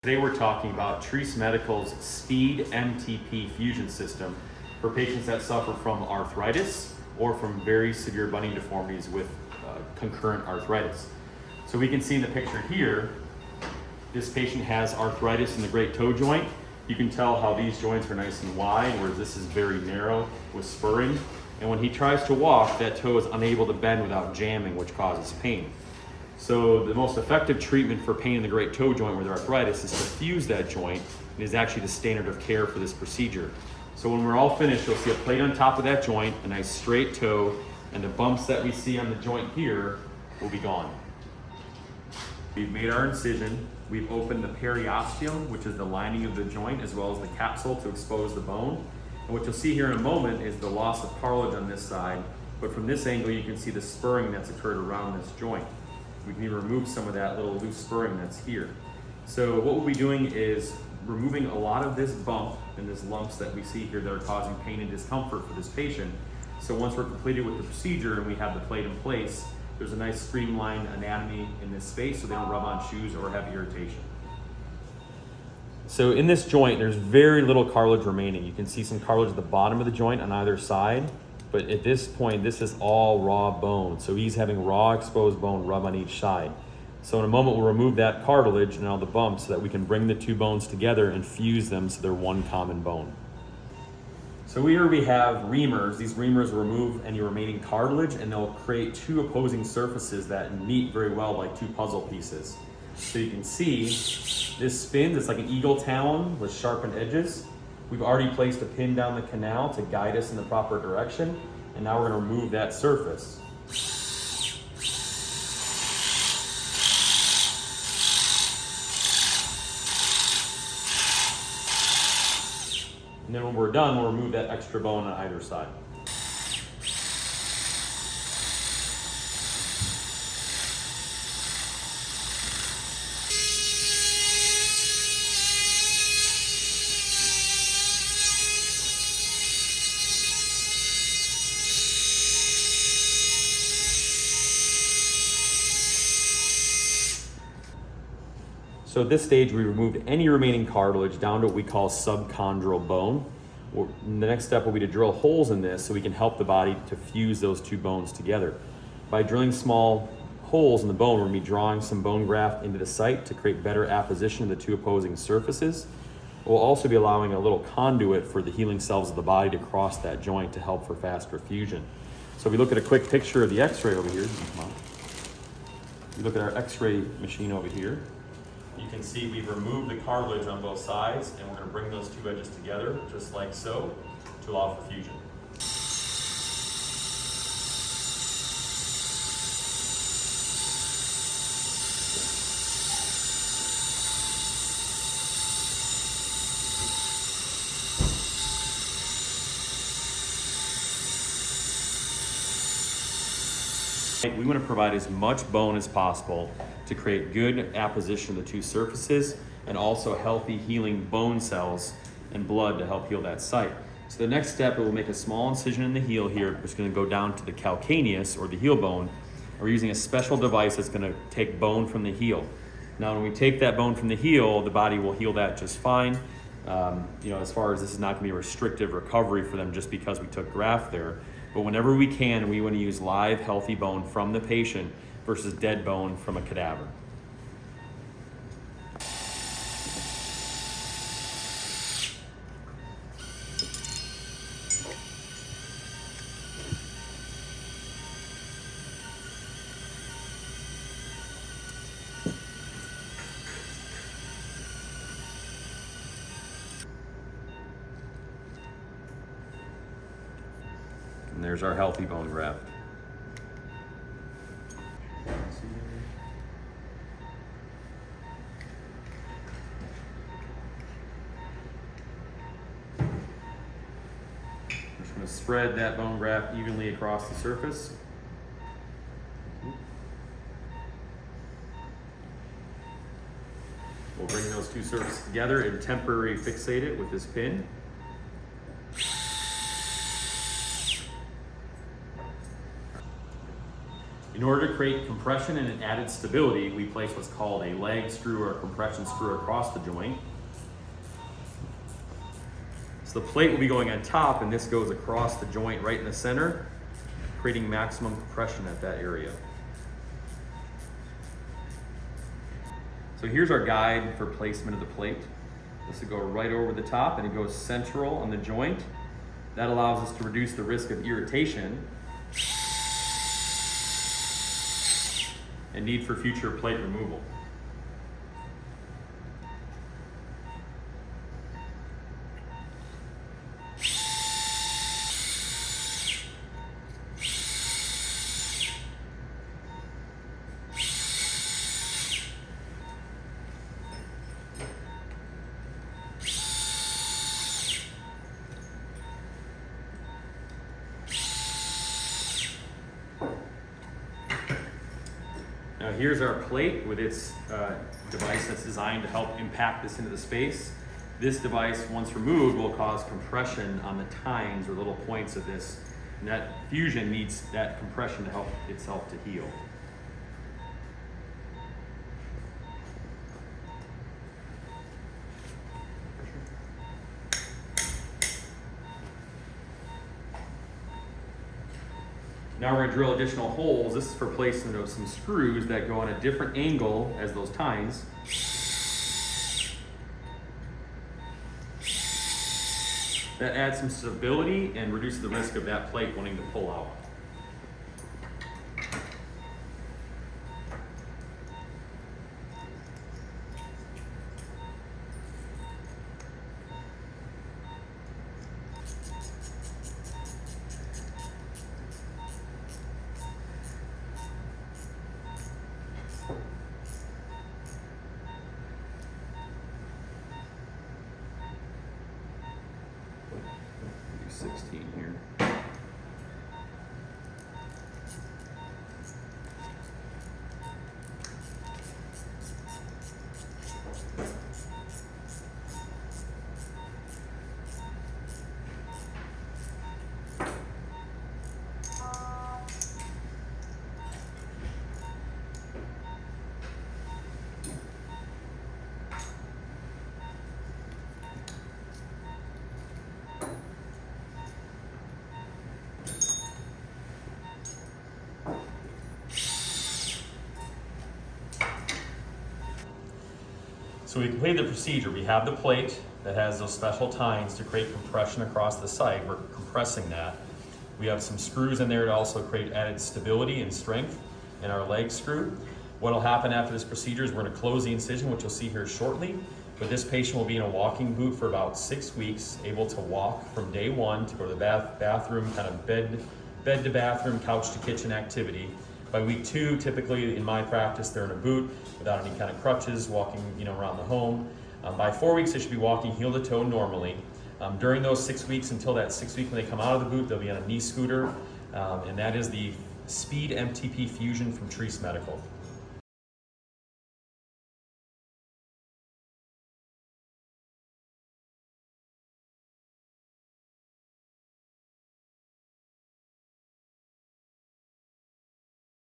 Today we're talking about Treace Medical's SpeedMTP fusion system for patients that suffer from arthritis or from very severe bunion deformities with concurrent arthritis. So we can see in the picture here, this patient has arthritis in the great toe joint. You can tell how these joints are nice and wide, whereas this is very narrow with spurring. And when he tries to walk, that toe is unable to bend without jamming, which causes pain. So the most effective treatment for pain in the great toe joint with arthritis is to fuse that joint. It is actually the standard of care for this procedure. So when we're all finished, you'll see a plate on top of that joint, a nice straight toe, and the bumps that we see on the joint here will be gone. We've made our incision. We've opened the periosteum, which is the lining of the joint, as well as the capsule to expose the bone. And what you'll see here in a moment is the loss of cartilage on this side, but from this angle you can see the spurring that's occurred around this joint. We can remove some of that little loose spurring that's here. So what we'll be doing is removing a lot of this bump and this lumps that we see here that are causing pain and discomfort for this patient. So once we're completed with the procedure and we have the plate in place, there's a nice streamlined anatomy in this space so they don't rub on shoes or have irritation. So in this joint, there's very little cartilage remaining. You can see some cartilage at the bottom of the joint on either side. But at this point, this is all raw bone. So he's having raw exposed bone rub on each side. So in a moment, we'll remove that cartilage and all the bumps so that we can bring the two bones together and fuse them so they're one common bone. So here we have reamers. These reamers remove any remaining cartilage and they'll create two opposing surfaces that meet very well like two puzzle pieces. So you can see this spins, it's like an eagle talon with sharpened edges. We've already placed a pin down the canal to guide us in the proper direction, and now we're going to remove that surface. And then when we're done, we'll remove that extra bone on either side. So at this stage, we removed any remaining cartilage down to what we call subchondral bone. The next step will be to drill holes in this so we can help the body to fuse those two bones together. By drilling small holes in the bone, we're going to be drawing some bone graft into the site to create better apposition of the two opposing surfaces. We'll also be allowing a little conduit for the healing cells of the body to cross that joint to help for faster fusion. So if we look at a quick picture of the x-ray over here, we look at our x-ray machine over here. You can see we've removed the cartilage on both sides, and we're going to bring those two edges together, just like so, to allow for fusion. We want to provide as much bone as possible to create good apposition of the two surfaces and also healthy healing bone cells and blood to help heal that site. So the next step, we'll make a small incision in the heel here, which is going to go down to the calcaneus or the heel bone. And we're using a special device that's going to take bone from the heel. Now when we take that bone from the heel, the body will heal that just fine. As far as this is not going to be a restrictive recovery for them just because we took graft there. But whenever we can, we want to use live, healthy bone from the patient versus dead bone from a cadaver. And there's our healthy bone graft. I'm just going to spread that bone graft evenly across the surface. We'll bring those two surfaces together and temporarily fixate it with this pin. In order to create compression and an added stability, we place what's called a leg screw or a compression screw across the joint. So the plate will be going on top, and this goes across the joint right in the center, creating maximum compression at that area. So here's our guide for placement of the plate. This will go right over the top, and it goes central on the joint. That allows us to reduce the risk of irritation and need for future plate removal. Now here's our plate with its device that's designed to help impact this into the space. This device, once removed, will cause compression on the tines or little points of this, and that fusion needs that compression to help itself to heal. Now we're going to drill additional holes. This is for placement of some screws that go on a different angle as those tines. That adds some stability and reduces the risk of that plate wanting to pull out. Do 16 here. So we completed the procedure. We have the plate that has those special tines to create compression across the site. We're compressing that. We have some screws in there to also create added stability and strength in our leg screw. What will happen after this procedure is we're going to close the incision, which you'll see here shortly. But this patient will be in a walking boot for about 6 weeks, able to walk from day one to go to the bathroom, kind of bed to bathroom, couch to kitchen activity. By week 2, typically in my practice, they're in a boot without any kind of crutches, walking around the home. By 4 weeks, they should be walking heel to toe normally. During those 6 weeks, until that 6th week when they come out of the boot, they'll be on a knee scooter, and that is the SpeedMTP Fusion from Treace Medical.